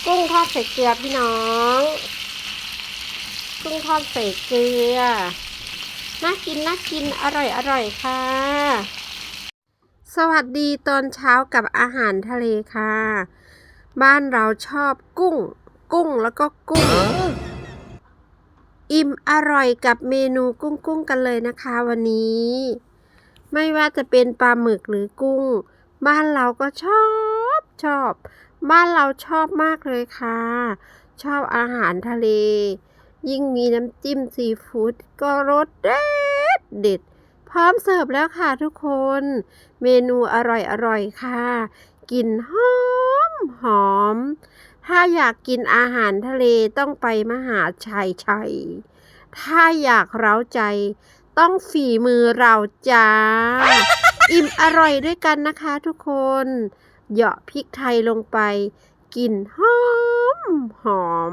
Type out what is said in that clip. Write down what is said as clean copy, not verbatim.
กุ้งทอดใส่เกลือพี่น้องกุ้งทอดใส่เกลือน่ากินอร่อยค่ะสวัสดีตอนเช้ากับอาหารทะเลค่ะบ้านเราชอบกุ้งแล้วก็กุ้งอิ่มอร่อยกับเมนูกุ้งกันเลยนะคะวันนี้ไม่ว่าจะเป็นปลาหมึกหรือกุ้งบ้านเราก็ชอบบ้านเราชอบมากเลยค่ะชอบอาหารทะเลยิ่งมีน้ำจิ้มซีฟู้ดก็รสเด็ดพร้อมเสิร์ฟแล้วค่ะทุกคนเมนูอร่อยค่ะกลิ่นหอมถ้าอยากกินอาหารทะเลต้องไปมหาชัยถ้าอยากเร้าใจต้องฝีมือเราจ้าอิ่มอร่อยด้วยกันนะคะทุกคนเหยาะพริกไทยลงไปกลิ่นหอม